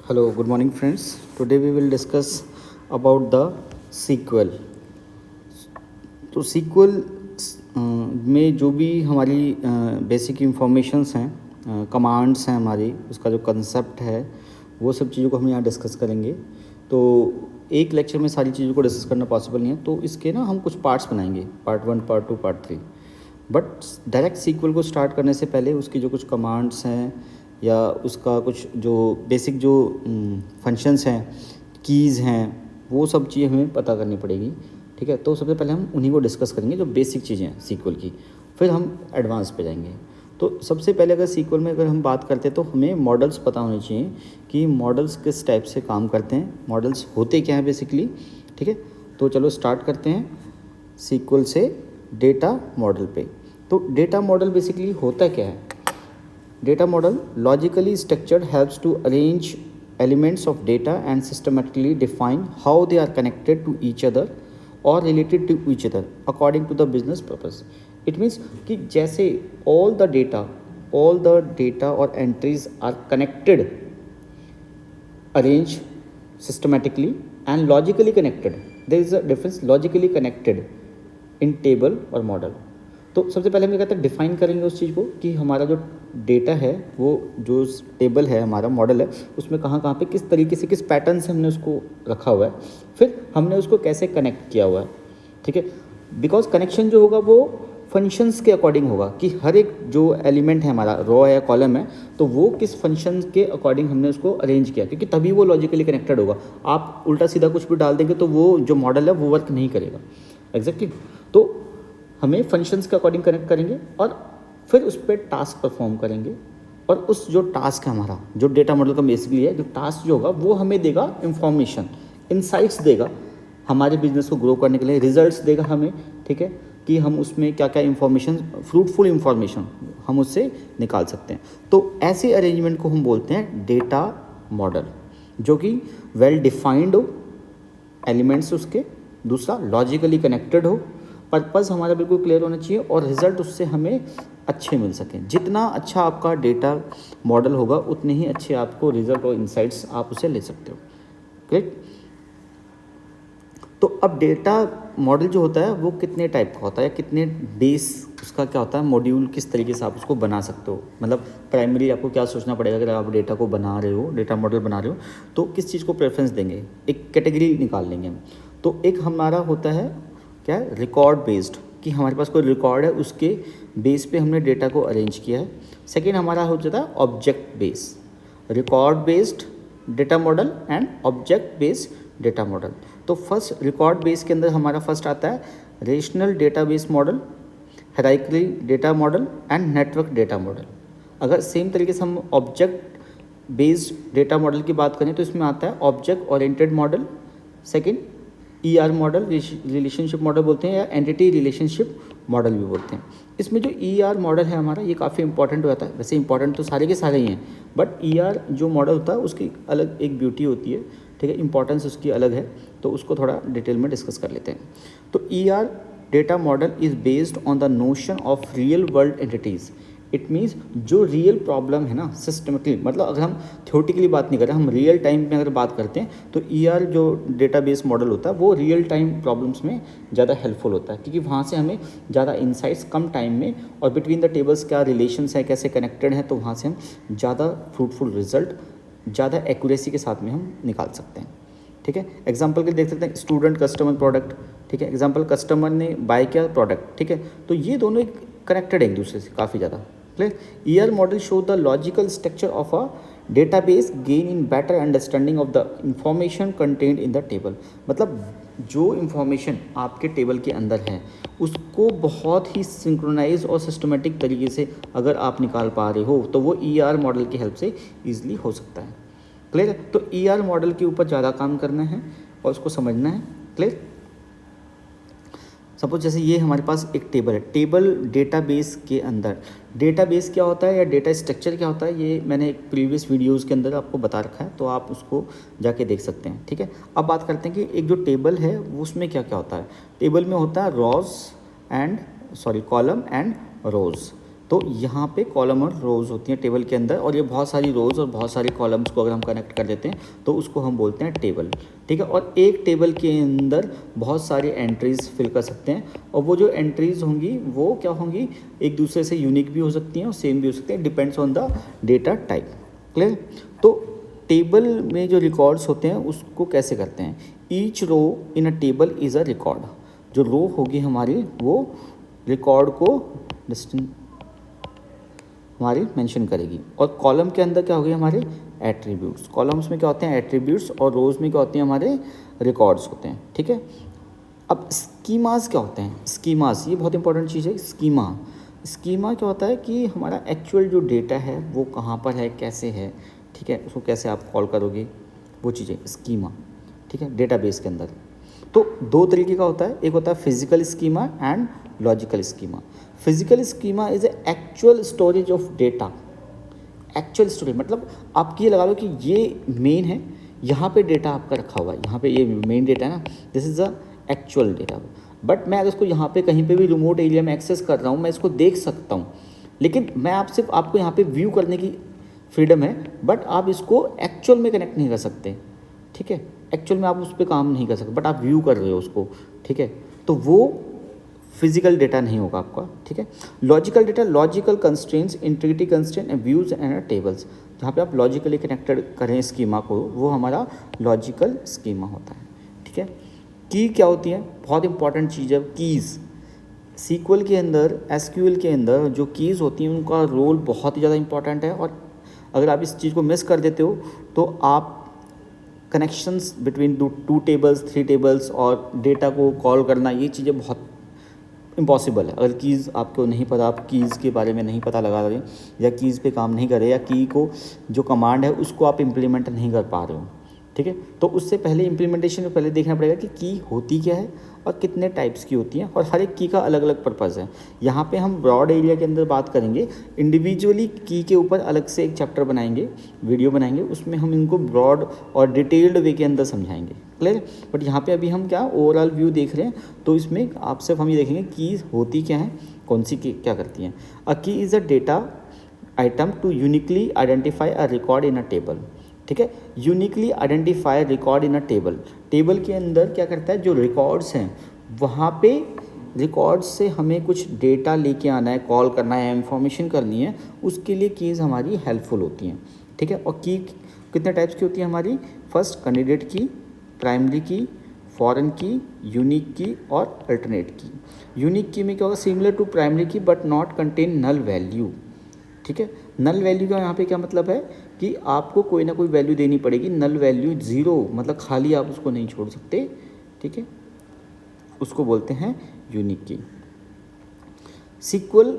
Hello, good morning, friends. Today we will discuss about the SQL. तो SQL में जो भी हमारी बेसिक इंफॉर्मेशंस हैं, कमांड्स हैं हमारी, उसका जो कंसेप्ट है वो सब चीज़ों को हम यहाँ डिस्कस करेंगे। तो एक लेक्चर में सारी चीज़ों को डिस्कस करना पॉसिबल नहीं है, तो इसके ना हम कुछ पार्ट्स बनाएंगे, part 1, part 2, part 3। But direct SQL को स्टार्ट करने से पहले उसकी जो कुछ कमांड्स हैं या उसका कुछ जो बेसिक जो फंक्शंस हैं, कीज़ हैं, वो सब चीज़ें हमें पता करनी पड़ेगी। ठीक है, तो सबसे पहले हम उन्हीं को डिस्कस करेंगे जो बेसिक चीज़ें हैं SQL की, फिर हम एडवांस पे जाएंगे। तो सबसे पहले अगर SQL में अगर हम बात करते हैं तो हमें मॉडल्स पता होने चाहिए कि मॉडल्स किस टाइप से काम करते हैं, मॉडल्स होते क्या हैं बेसिकली। ठीक है, तो चलो स्टार्ट करते हैं SQL से डेटा मॉडल पे। तो डेटा मॉडल बेसिकली होता क्या है? Data model logically structured helps to arrange elements of data and systematically define how they are connected to each other or related to each other according to the business purpose. It means कि जैसे all the data or entries are connected, arranged systematically and logically connected. There is a difference, logically connected in table और model. तो सबसे पहले हम क्या कहते हैं, डिफाइन करेंगे उस चीज़ को कि हमारा जो डेटा है, वो जो टेबल है, हमारा मॉडल है, उसमें कहाँ कहाँ पे किस तरीके से, किस पैटर्न से हमने उसको रखा हुआ है, फिर हमने उसको कैसे कनेक्ट किया हुआ है। ठीक है, बिकॉज कनेक्शन जो होगा वो फंक्शंस के अकॉर्डिंग होगा कि हर एक जो एलिमेंट है हमारा, रो है या कॉलम है, तो वो किस फंक्शन के अकॉर्डिंग हमने उसको अरेंज किया, क्योंकि तभी वो लॉजिकली कनेक्टेड होगा। आप उल्टा सीधा कुछ भी डाल देंगे तो वो जो मॉडल है वो वर्क नहीं करेगा। एग्जैक्टली तो हमें फंक्शंस के अकॉर्डिंग कनेक्ट करेंगे और फिर उस पर टास्क परफॉर्म करेंगे, और उस जो टास्क है हमारा, जो डेटा मॉडल का बेसिकली है, जो टास्क जो होगा वो हमें देगा इंफॉर्मेशन, इनसाइट्स देगा हमारे बिजनेस को ग्रो करने के लिए, रिजल्ट्स देगा हमें। ठीक है, कि हम उसमें क्या क्या इंफॉर्मेशन, फ्रूटफुल इंफॉर्मेशन हम उससे निकाल सकते हैं। तो ऐसे अरेंजमेंट को हम बोलते हैं डेटा मॉडल, जो कि वेल डिफाइंड हो, एलिमेंट्स उसके, दूसरा लॉजिकली कनेक्टेड हो, पर्पस हमारा बिल्कुल क्लियर होना चाहिए और रिजल्ट उससे हमें अच्छे मिल सकें। जितना अच्छा आपका डेटा मॉडल होगा उतने ही अच्छे आपको रिजल्ट और इंसाइट्स आप उसे ले सकते हो। करेक्ट। तो अब डेटा मॉडल जो होता है वो कितने टाइप का होता है, कितने बेस उसका क्या होता है, मॉड्यूल किस तरीके से आप उसको बना सकते हो। मतलब प्राइमरी आपको क्या सोचना पड़ेगा, अगर आप डेटा को बना रहे हो, डेटा मॉडल बना रहे हो, तो किस चीज़ को प्रेफरेंस देंगे, एक कैटेगरी निकाल लेंगे हम। तो एक हमारा होता है क्या है, रिकॉर्ड बेस्ड, कि हमारे पास कोई रिकॉर्ड है उसके बेस पे हमने डेटा को अरेंज किया है। सेकेंड हमारा हो जाता है object base, record based data model and object based data model. तो फर्स्ट रिकॉर्ड बेस के अंदर हमारा फर्स्ट आता है rational data base model, hierarchical data model and network data model. अगर सेम तरीके से हम ऑब्जेक्ट बेस्ड डेटा मॉडल की बात करें तो इसमें आता है object oriented model, second ER model, relationship model बोलते हैं, या एंटिटी रिलेशनशिप मॉडल भी बोलते हैं। इसमें जो ER मॉडल है हमारा, ये काफ़ी इंपॉर्टेंट होता है। वैसे इंपॉर्टेंट तो सारे के सारे ही हैं, बट ER जो मॉडल होता है उसकी अलग एक ब्यूटी होती है। ठीक है, इंपॉर्टेंस उसकी अलग है, तो उसको थोड़ा डिटेल में डिस्कस कर लेते हैं। तो ER data model is based on the notion of real world entities. It means जो रियल प्रॉब्लम है ना, सिस्टमेटिकली, मतलब अगर हम थ्योरेटिकली बात नहीं कर रहे, हम रियल टाइम में अगर बात करते हैं तो ER जो डेटाबेस मॉडल होता है वो रियल टाइम प्रॉब्लम्स में ज़्यादा हेल्पफुल होता है, क्योंकि वहाँ से हमें ज़्यादा इंसाइट्स कम टाइम में, और बिटवीन द टेबल्स क्या रिलेशंस है, कैसे कनेक्टेड हैं, तो वहाँ से हम ज़्यादा फ्रूटफुल रिजल्ट ज़्यादा एक्यूरेसी के साथ में हम निकाल सकते हैं। ठीक है, एग्जाम्पल के देख सकते हैं, स्टूडेंट, कस्टमर, प्रोडक्ट। ठीक है, एग्जाम्पल कस्टमर ने बाय किया प्रोडक्ट। ठीक है, तो ये दोनों कनेक्टेड है एक दूसरे से काफ़ी ज़्यादा। Clear. ER model show the logical structure of a database gain in better understanding of the information content in the table. मतलब जो इंफॉर्मेशन आपके टेबल के अंदर है उसको बहुत ही सिंक्रोनाइज और सिस्टमेटिक तरीके से अगर आप निकाल पा रहे हो तो वो ER मॉडल की हेल्प से ईजिली हो सकता है। क्लियर है, तो ER मॉडल के ऊपर ज़्यादा काम करना है और उसको समझना है। क्लियर। सपोज जैसे ये हमारे पास एक टेबल है, टेबल डेटाबेस के अंदर, डेटाबेस क्या होता है या डेटा स्ट्रक्चर क्या होता है, ये मैंने एक प्रीवियस वीडियोस के अंदर आपको बता रखा है, तो आप उसको जाके देख सकते हैं। ठीक है, अब बात करते हैं कि एक जो टेबल है उसमें क्या क्या होता है। टेबल में होता है कॉलम एंड रोज़। तो यहाँ पे कॉलम और रोज़ होती हैं टेबल के अंदर, और ये बहुत सारी रोज़ और बहुत सारी कॉलम्स को अगर हम कनेक्ट कर देते हैं तो उसको हम बोलते हैं टेबल, ठीक है। और एक टेबल के अंदर बहुत सारी एंट्रीज़ फिल कर सकते हैं, और वो जो एंट्रीज़ होंगी वो क्या होंगी, एक दूसरे से यूनिक भी हो सकती हैं और सेम भी हो सकती हैं, depends on the data type. Clear. तो टेबल में जो रिकॉर्ड्स होते हैं उसको कैसे करते हैं, each row in a table is a record. जो रो होगी हमारी वो रिकॉर्ड को हमारी मेंशन करेगी, और कॉलम के अंदर क्या होगी हमारे एट्रीब्यूट्स। कॉलम्स में क्या होते हैं एट्रीब्यूट्स, और रोज़ में क्या होते हैं हमारे रिकॉर्ड्स होते हैं, ठीक है। अब स्कीमास क्या होते हैं, स्कीमास ये बहुत इंपॉर्टेंट चीज़ है। स्कीमा क्या होता है कि हमारा एक्चुअल जो डेटा है वो कहाँ पर है, कैसे है, ठीक है, उसको कैसे आप कॉल करोगे, वो चीज़ें स्कीमा, ठीक है, डेटाबेस के अंदर। तो दो तरीके का होता है, एक होता है physical schema and logical schema. Physical schema is a actual storage of data. Actual storage मतलब आप ये लगा लो कि ये मेन है, यहाँ पे डेटा आपका रखा हुआ है, यहाँ पे ये मेन डेटा है ना, this is the actual data. But मैं अगर इसको यहाँ पे कहीं पे भी रिमोट एरिया में एक्सेस कर रहा हूँ, मैं इसको देख सकता हूँ, लेकिन मैं आपको यहाँ पे व्यू करने की फ्रीडम है, बट आप इसको एक्चुअल में कनेक्ट नहीं कर सकते, ठीक है। एक्चुअल में आप उस पर काम नहीं कर सकते, बट आप व्यू कर रहे हो उसको, ठीक है। तो वो फिजिकल डेटा नहीं होगा आपका, ठीक है। Logical data, logical constraints, integrity constraint and views and tables, जहाँ पे आप लॉजिकली कनेक्टेड करें स्कीमा को, वो हमारा लॉजिकल स्कीमा होता है, ठीक है। की क्या होती है, बहुत इंपॉर्टेंट चीज़ है कीज़। सीक्वल के अंदर, एसक्यूएल के अंदर जो कीज़ होती हैं उनका रोल बहुत ही ज़्यादा इंपॉर्टेंट है, और अगर आप इस चीज़ को मिस कर देते हो तो आप connections between two tables, three tables और डेटा को कॉल करना, ये चीज़ें बहुत इम्पॉसिबल है। अगर कीज़ आपको नहीं पता, आप कीज़ के बारे में नहीं पता लगा रहे, या कीज़ पे काम नहीं कर रहे, या की को जो कमांड है उसको आप इम्प्लीमेंट नहीं कर पा रहे हो, ठीक है। तो उससे पहले इम्प्लीमेंटेशन में पहले देखना पड़ेगा कि की होती क्या है और कितने टाइप्स की होती हैं, और हर एक की का अलग अलग पर्पज़ है। यहाँ पे हम ब्रॉड एरिया के अंदर बात करेंगे, इंडिविजुअली की के ऊपर अलग से एक चैप्टर बनाएंगे, वीडियो बनाएंगे, उसमें हम इनको ब्रॉड और डिटेल्ड वे के अंदर समझाएंगे, क्लियर। बट यहाँ पे अभी हम क्या ओवरऑल व्यू देख रहे हैं, तो इसमें आप सिर्फ हम ये देखेंगे की होती क्या है, कौन सी की क्या करती हैं। A key is a data item to uniquely identify a record in a table, ठीक है। Uniquely identify record in a table, table के अंदर क्या करता है, जो रिकॉर्ड्स हैं वहाँ पे रिकॉर्ड्स से हमें कुछ डेटा लेके आना है, कॉल करना है, इंफॉर्मेशन करनी है, उसके लिए कीज़ हमारी हेल्पफुल होती हैं, ठीक है। और की कितने टाइप्स की होती है हमारी, first candidate key, primary key, foreign key, unique key और अल्टरनेट की। यूनिक की में क्या होगा, similar to primary key but not contain null value, ठीक है। नल वैल्यू का यहाँ पे क्या मतलब है कि आपको कोई ना कोई वैल्यू देनी पड़ेगी, नल वैल्यू ज़ीरो मतलब खाली आप उसको नहीं छोड़ सकते, ठीक है, उसको बोलते हैं unique key. SQL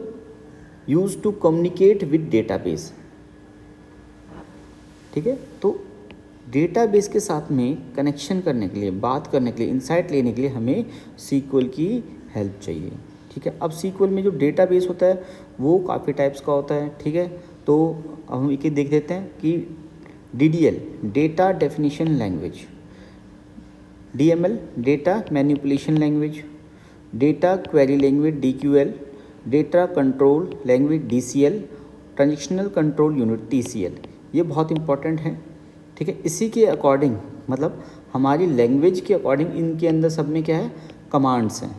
use to communicate with database, ठीक है। तो डेटाबेस के साथ में कनेक्शन करने के लिए, बात करने के लिए, इंसाइट लेने के लिए हमें सीक्वल की हेल्प चाहिए, ठीक है। अब सीक्वल में जो डेटाबेस होता है वो काफ़ी टाइप्स का होता है, ठीक है। तो अब हम एक देख देते हैं कि DDL data definition language, DML data manipulation language, data query language DQL, data control language DCL, transactional control unit TCL, ये बहुत इंपॉर्टेंट है, ठीक है। इसी के अकॉर्डिंग मतलब हमारी लैंग्वेज के अकॉर्डिंग इनके अंदर सब में क्या है, कमांड्स हैं,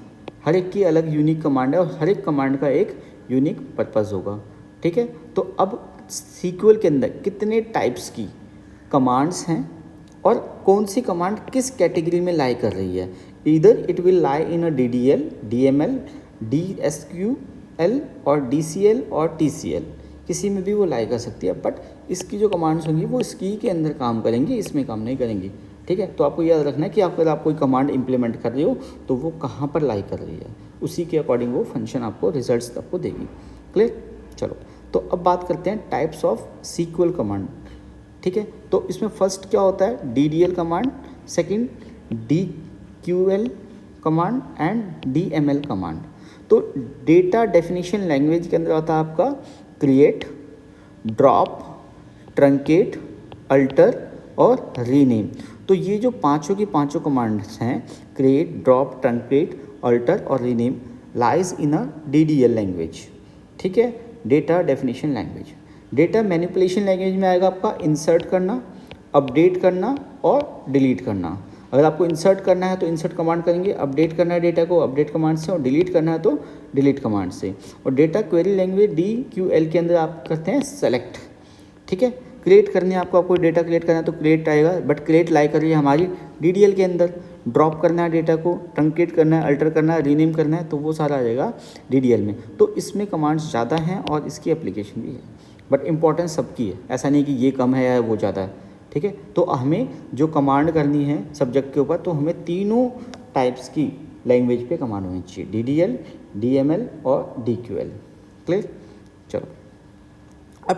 हर एक की अलग यूनिक कमांड है और हर एक कमांड का एक यूनिक पर्पज़ होगा, ठीक है। तो अब सीक्वल के अंदर कितने टाइप्स की कमांड्स हैं और कौन सी कमांड किस कैटेगरी में लाई कर रही है, इधर it will lie in a DDL, DML, DSQL और DCL और TCL, किसी में भी वो लाई कर सकती है, बट इसकी जो कमांड्स होंगी वो इसकी के अंदर काम करेंगी, इसमें काम नहीं करेंगी, ठीक है। तो आपको याद रखना है कि अगर आप कोई कमांड इंप्लीमेंट कर रहे हो तो वो कहाँ पर लाई कर रही है, उसी के अकॉर्डिंग वो फंक्शन आपको रिजल्ट्स आपको देगी, क्लियर। चलो तो अब बात करते हैं टाइप्स ऑफ सीक्वल कमांड, ठीक है। तो इसमें फर्स्ट क्या होता है, DDL command, second DQL command and DML command. तो डेटा डेफिनेशन लैंग्वेज के अंदर आता है आपका क्रिएट, ड्रॉप, ट्रंकेट, अल्टर और रीनेम। तो ये जो पांचों की पांचों कमांड्स हैं, क्रिएट, ड्रॉप, ट्रंकेट, अल्टर और rename, lies in a DDL language, ठीक है। Data definition language. Data manipulation language में आएगा आपका इंसर्ट करना, अपडेट करना और डिलीट करना। अगर आपको इंसर्ट करना है तो इंसर्ट कमांड करेंगे, अपडेट करना है डेटा को अपडेट कमांड से, और डिलीट करना है तो डिलीट कमांड से। और डेटा क्वेरी लैंग्वेज DQL के अंदर आप करते हैं सेलेक्ट, ठीक है। क्रिएट करने आपको डेटा क्रिएट करना है तो क्रिएट आएगा, बट क्रिएट लाई कर रही है हमारी DDL के अंदर। ड्रॉप करना है डेटा को, ट्रंकेट करना है, अल्टर करना है, रीनेम करना है, तो वो सारा आ जाएगा DDL में। तो इसमें कमांड्स ज़्यादा हैं और इसकी एप्लीकेशन भी है, बट इंपॉर्टेंस सबकी है, ऐसा नहीं कि ये कम है या वो ज़्यादा है, ठीक है। तो हमें जो कमांड करनी है सब्जेक्ट के ऊपर, तो हमें तीनों टाइप्स की लैंग्वेज पे कमांड होनी चाहिए, DDL, DML और DQL। क्लियर? चलो अब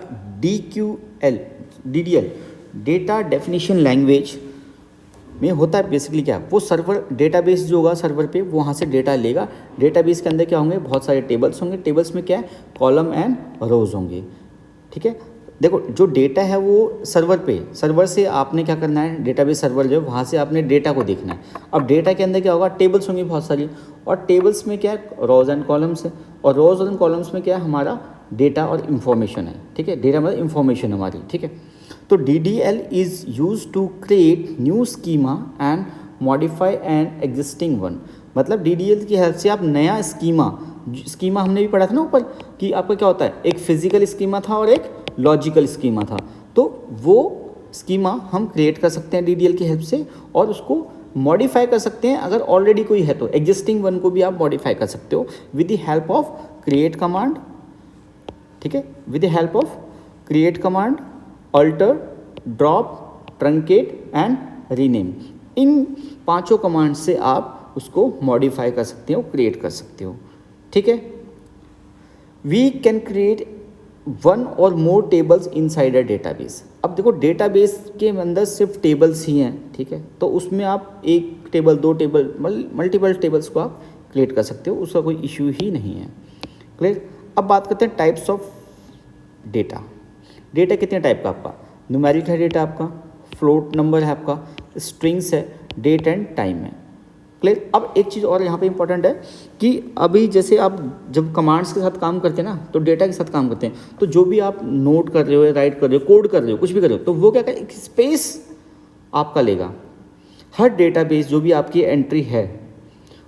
DDL डेटा डेफिनेशन लैंग्वेज में होता है बेसिकली क्या, वो सर्वर डेटाबेस जो होगा सर्वर पे, वो वहाँ से डेटा लेगा। डेटाबेस के अंदर क्या होंगे, बहुत सारे टेबल्स होंगे, टेबल्स में क्या है, कॉलम एंड रोज होंगे, ठीक है। देखो जो डेटा है वो सर्वर से आपने क्या करना है, डेटाबेस सर्वर जो है वहाँ से आपने डेटा को देखना है। अब डेटा के अंदर क्या होगा, टेबल्स होंगी बहुत सारी, और टेबल्स में क्या है, रोज एंड कॉलम्स है, और रोज एंड कॉलम्स में क्या है, हमारा डेटा और इन्फॉर्मेशन है, ठीक है। डेटा मतलब इन्फॉर्मेशन हमारी, ठीक है। तो DDL is use to create new schema and modify and existing one. मतलब DDL की हेल्प से आप नया स्कीमा हमने भी पढ़ा था ना ऊपर कि आपका क्या होता है, एक फिजिकल स्कीमा था और एक लॉजिकल स्कीमा था। तो वो स्कीमा हम क्रिएट कर सकते हैं DDL की हेल्प से, और उसको मॉडिफाई कर सकते हैं अगर ऑलरेडी कोई है तो। एग्जिस्टिंग वन को भी आप मॉडिफाई कर सकते हो with the help of create command, ठीक है, with the help of create command, alter, drop, truncate and rename. इन पांचों कमांड से आप उसको मॉडिफाई कर सकते हो, क्रिएट कर सकते हो, ठीक है। वी कैन क्रिएट वन और मोर टेबल्स इनसाइड अ डेटाबेस। अब देखो डेटाबेस के अंदर सिर्फ टेबल्स ही हैं, ठीक है, तो उसमें आप एक टेबल, दो टेबल, मल्टीपल टेबल्स को आप क्रिएट कर सकते हो, उसका कोई इश्यू ही नहीं है। क्लियर? अब बात करते हैं टाइप्स ऑफ डेटा। डेटा कितने टाइप का आपका, न्यूमेरिक है डेटा आपका, फ्लोट नंबर है आपका, स्ट्रिंग्स है, डेट एंड टाइम है। क्लियर? अब एक चीज़ और यहाँ पे इंपॉर्टेंट है कि अभी जैसे आप जब कमांड्स के साथ काम करते हैं ना, तो डेटा के साथ काम करते हैं, तो जो भी आप नोट कर रहे हो, राइट कर रहे हो, कोड कर रहे हो, कुछ भी कर रहे हो, तो वो क्या करें, एक स्पेस आपका लेगा। हर डेटाबेस जो भी आपकी एंट्री है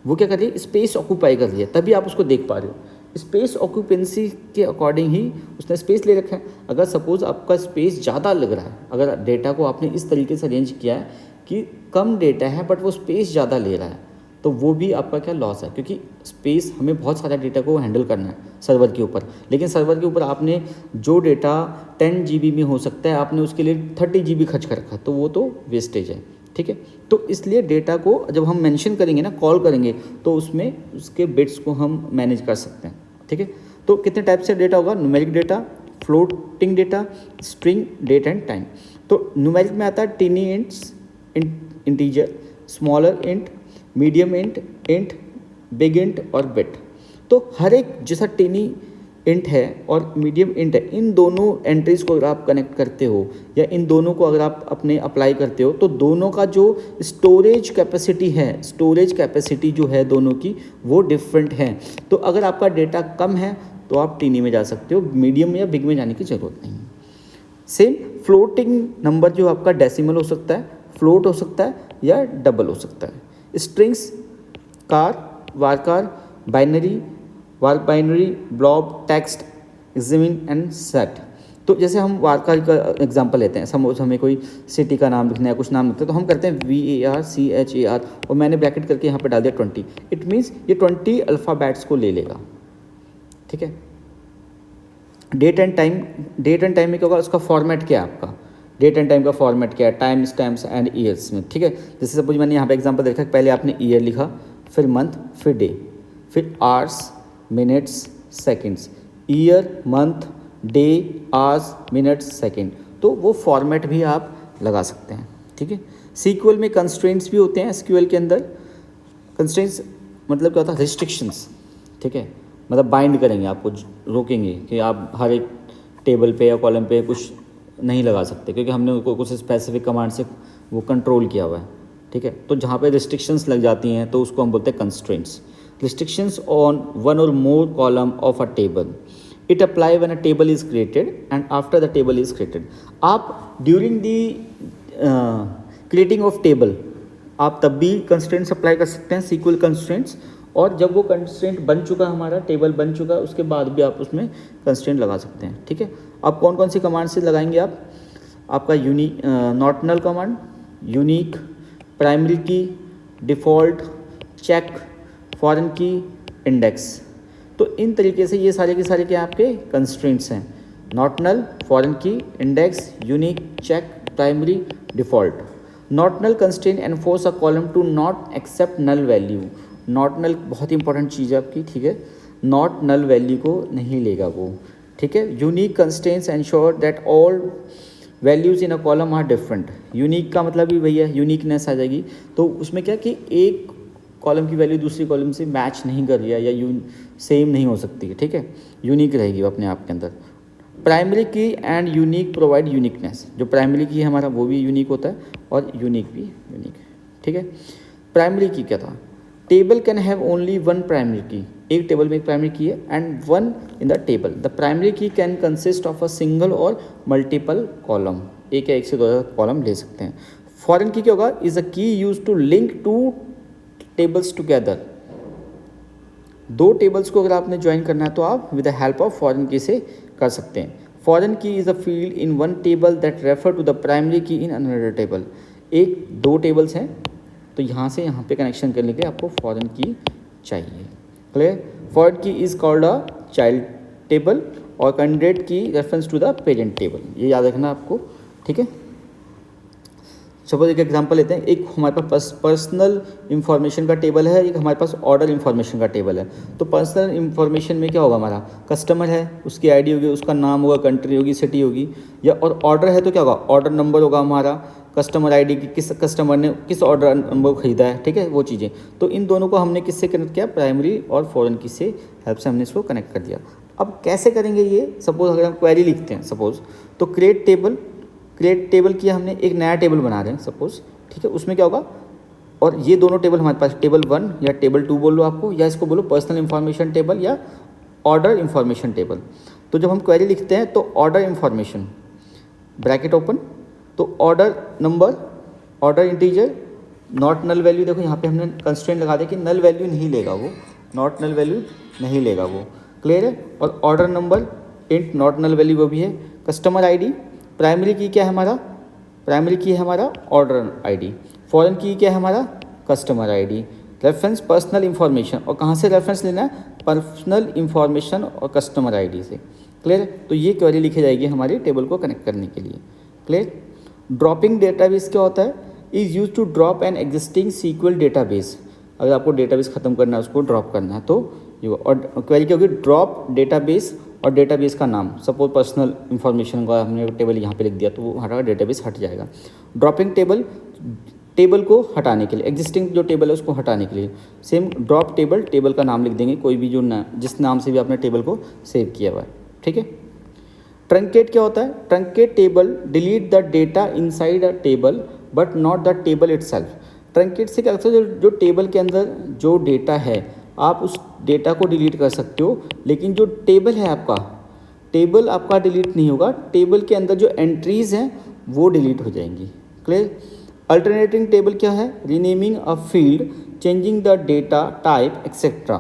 वो क्या कर रही है, स्पेस ऑक्यूपाई कर रही है, तभी आप उसको देख पा रहे हो। स्पेस ऑक्यूपेंसी के अकॉर्डिंग ही उसने स्पेस ले रखा है। अगर सपोज आपका स्पेस ज़्यादा लग रहा है, अगर डेटा को आपने इस तरीके से अरेंज किया है कि कम डेटा है बट वो स्पेस ज़्यादा ले रहा है, तो वो भी आपका क्या लॉस है, क्योंकि स्पेस हमें बहुत सारा डेटा को हैंडल करना है सर्वर के ऊपर, लेकिन सर्वर के ऊपर आपने जो डेटा 10 GB में हो सकता है, आपने उसके लिए 30 GB खर्च कर रखा, तो वो तो वेस्टेज है, ठीक है। तो इसलिए डेटा को जब हम मेंशन करेंगे ना, कॉल करेंगे, तो उसमें उसके बिट्स को हम मैनेज कर सकते हैं, ठीक है। तो कितने टाइप से डेटा होगा, numeric data, floating data, string, date and time. तो न्यूमेरिक में आता है tiny ints, integer, smaller int, medium int, big int और बिट। तो हर एक जैसा टिनी इंट है और मीडियम इंट है, इन दोनों एंट्रीज को अगर आप कनेक्ट करते हो या इन दोनों को अगर आप अपने अप्लाई करते हो, तो दोनों का जो स्टोरेज कैपेसिटी है, स्टोरेज कैपेसिटी जो है दोनों की, वो डिफरेंट है। तो अगर आपका डेटा कम है तो आप टिनी में जा सकते हो, मीडियम या बिग में जाने की ज़रूरत नहीं है। सेम फ्लोटिंग नंबर जो आपका डेसिमल हो सकता है, फ्लोट हो सकता है या डबल हो सकता है। स्ट्रिंग्स, कार, वारकार, बाइनरी, वार्क binary, blob, text, examine and set. तो जैसे हम वारकार का एग्जांपल लेते हैं, सपोज हमें कोई सिटी का नाम लिखना है, कुछ नाम लिखते हैं, तो हम करते हैं VARCHAR और मैंने ब्रैकेट करके यहाँ पे डाल दिया 20। इट मीन्स ये 20 अल्फ़ाबेट्स को ले लेगा, ठीक है। डेट एंड टाइम में क्या होगा, उसका फॉर्मेट क्या है आपका, डेट एंड टाइम का फॉर्मेट क्या है, टाइम स्टैम्प्स एंड ईयर्स में, ठीक है। जैसे सपोज मैंने यहाँ पे एग्जांपल देखा, पहले आपने ईयर लिखा, फिर मंथ, फिर डे, फिर hours, minutes, seconds, year, month, day, hours, minutes, second. तो वो फॉर्मेट भी आप लगा सकते हैं, ठीक है। सीक्वल में कंस्ट्रेंट्स भी होते हैं, एसक्यूएल के अंदर। कंस्ट्रेंट्स मतलब क्या होता है, रिस्ट्रिक्शंस, ठीक है, मतलब बाइंड करेंगे, आपको रोकेंगे कि आप हर एक टेबल पे या कॉलम पे कुछ नहीं लगा सकते, क्योंकि हमने उनको कुछ स्पेसिफिक कमांड से वो कंट्रोल किया हुआ है, ठीक है। तो जहाँ पे रिस्ट्रिक्शंस लग जाती हैं तो उसको हम बोलते हैं constraints. Restrictions on one or more column of a table. It apply when a table is created and after the table is created. आप during the creating of table आप तब भी कंस्ट्रेंट्स अप्लाई कर सकते हैं, सीक्वल कंस्ट्रेंट्स, और जब वो कंस्ट्रेंट बन चुका हमारा, टेबल बन चुका, उसके बाद भी आप उसमें कंस्ट्रेंट लगा सकते हैं। ठीक है, आप कौन कौन सी कमांड से लगाएंगे आप? आपका unique not null command, unique, primary key, default, check, foreign key, index. तो इन तरीके से ये सारे के सारे क्या आपके कंस्ट्रेंट्स हैं, not null, foreign key, index, unique, check, primary, default. Not null constraint enforce a column to not accept null value. Not null बहुत इंपॉर्टेंट चीज़ है आपकी, ठीक है, नॉट नल वैल्यू को नहीं लेगा वो, ठीक है। Unique constraints ensure that all values in a column are different. Unique का मतलब भी वही है, यूनिकनेस आ जाएगी। तो उसमें क्या कि एक कॉलम की वैल्यू दूसरी कॉलम से मैच नहीं कर रही है या सेम नहीं हो सकती है, ठीक है, यूनिक रहेगी वो अपने आप के अंदर। प्राइमरी की एंड यूनिक प्रोवाइड यूनिकनेस। जो प्राइमरी की है हमारा वो भी यूनिक होता है और यूनिक भी यूनिक है, ठीक है। प्राइमरी की क्या था? Table can have only one primary key. एक टेबल में एक प्राइमरी की है and one in the table. The primary key can consist of a single और मल्टीपल कॉलम। एक या एक से दो कॉलम ले सकते हैं। फॉरेन की क्या होगा? Is a key use to link two tables together. दो टेबल्स को अगर आपने ज्वाइन करना है तो आप with the help of foreign key से कर सकते हैं। Foreign key is a field in one table that refer to the primary key in another table. एक दो टेबल्स हैं तो यहाँ से यहाँ पे कनेक्शन करने के लिए आपको फॉरेन की चाहिए। Clear? Foreign key is called a child table और candidate key reference to the parent table. ये याद रखना आपको, ठीक है। सपोज एक एग्जांपल लेते हैं। एक हमारे पास पर्सनल इंफॉर्मेशन का टेबल है, एक हमारे पास ऑर्डर इंफॉर्मेशन का टेबल है। तो पर्सनल इंफॉर्मेशन में क्या होगा? हमारा कस्टमर है, उसकी आईडी होगी, उसका नाम होगा, कंट्री होगी, सिटी होगी, या और ऑर्डर है तो क्या होगा? ऑर्डर नंबर होगा हमारा, कस्टमर आईडी की, किस कस्टमर ने किस ऑर्डर नंबर को खरीदा है, ठीक है, वो चीज़ें। तो इन दोनों को हमने किससे कनेक्ट किया? प्राइमरी और फॉरेन की से हेल्प से हमने इसको कनेक्ट कर दिया। अब कैसे करेंगे ये? सपोज अगर हम क्वेरी लिखते हैं सपोज, तो क्रिएट टेबल किया हमने, एक नया टेबल बना रहे हैं सपोज, ठीक है। उसमें क्या होगा? और ये दोनों टेबल हमारे पास, टेबल 1 या टेबल 2 बोल लो आपको, या इसको बोलो पर्सनल इंफॉर्मेशन टेबल या ऑर्डर इंफॉर्मेशन टेबल। तो जब हम क्वेरी लिखते हैं तो ऑर्डर इंफॉर्मेशन ब्रैकेट ओपन, तो order number, order integer, not null value. देखो यहाँ पे हमने कंस्ट्रेंट लगा दिया कि नल वैल्यू नहीं लेगा वो, नॉट नल वैल्यू नहीं लेगा वो। क्लियर है? और order number int not null value वो भी है। कस्टमर आईडी, प्राइमरी की क्या है हमारा? प्राइमरी की है हमारा ऑर्डर आईडी। फॉरेन की क्या है हमारा? Customer ID. Reference personal information, और कहाँ से रेफरेंस लेना है? पर्सनल इंफॉर्मेशन और कस्टमर आईडी से। क्लियर? तो ये क्वेरी लिखी जाएगी हमारी टेबल को कनेक्ट करने के लिए। क्लियर? ड्रॉपिंग डेटाबेस क्या होता है? Is use to drop an existing sequel database. अगर आपको डेटाबेस खत्म करना है, उसको ड्रॉप करना है तो ये, और क्वेरी क्या होगी? ड्रॉप डेटाबेस और डेटाबेस का नाम। सपोज पर्सनल इंफॉर्मेशन का हमने टेबल यहाँ पे लिख दिया तो वो हमारा डेटाबेस हट जाएगा। ड्रॉपिंग टेबल को हटाने के लिए, एग्जिस्टिंग जो टेबल है उसको हटाने के लिए सेम ड्रॉप टेबल का नाम लिख देंगे, कोई भी जो जिस नाम से भी आपने टेबल को सेव किया हुआ है, ठीक है। ट्रंकेट क्या होता है? Truncate table delete the data inside a table but not the table itself. Truncate से क्या होता है? जो टेबल के अंदर जो डेटा है आप उस डेटा को डिलीट कर सकते हो, लेकिन जो टेबल है आपका, टेबल आपका डिलीट नहीं होगा। टेबल के अंदर जो एंट्रीज़ हैं वो डिलीट हो जाएंगी। क्लियर? अल्टरनेटिंग टेबल क्या है? Renaming a field, changing the data type etcetera,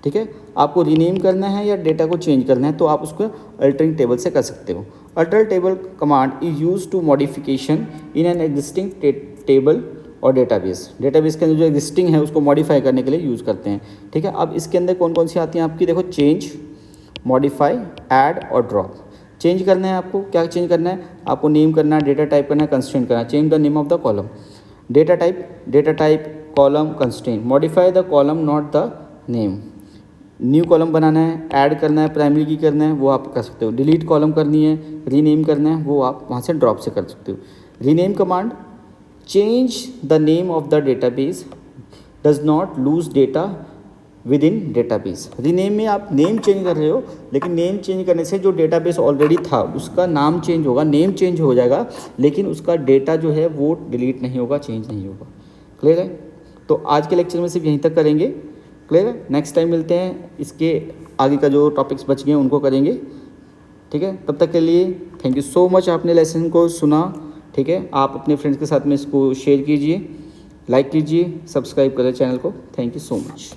ठीक है। आपको रीनेम करना है या डेटा को चेंज करना है तो आप उसको अल्टरिंग टेबल से कर सकते हो। Alter table command is use to modification in an existing table और डेटाबेस के अंदर जो एग्जिस्टिंग है उसको मॉडिफाई करने के लिए यूज़ करते हैं, ठीक है। अब इसके अंदर कौन कौन सी आती हैं आपकी? देखो, चेंज, मॉडिफाई, ऐड और ड्रॉप। चेंज करना है आपको, क्या चेंज करना है? आपको नेम करना है, डेटा टाइप करना है, कंस्ट्रेंट करना है। Change the name of the column, data type column constraint. Modify the column not the name, new column बनाना है, ऐड करना है, प्राइमरी की करना है, वो आप कर सकते हो। डिलीट कॉलम करनी है, रीनेम करना है, वो आप वहाँ से ड्रॉप से कर सकते हो। Rename command, change the name of the database does not lose data with in database. Rename में आप नेम चेंज कर रहे हो, लेकिन नेम चेंज करने से जो डेटाबेस ऑलरेडी था उसका नाम चेंज होगा, नेम चेंज हो जाएगा, लेकिन उसका डेटा जो है वो डिलीट नहीं होगा, चेंज नहीं होगा। क्लियर है? तो आज के लेक्चर में सिर्फ यहीं तक करेंगे। क्लियर है? नेक्स्ट टाइम मिलते हैं, इसके आगे का जो टॉपिक्स बच गए हैं उनको करेंगे, ठीक है? तब तक के लिए थैंक यू सो मच, आपने लेसन को सुना, ठीक है? आप अपने फ्रेंड्स के साथ में इसको शेयर कीजिए, लाइक कीजिए, सब्सक्राइब करें चैनल को। Thank you so much.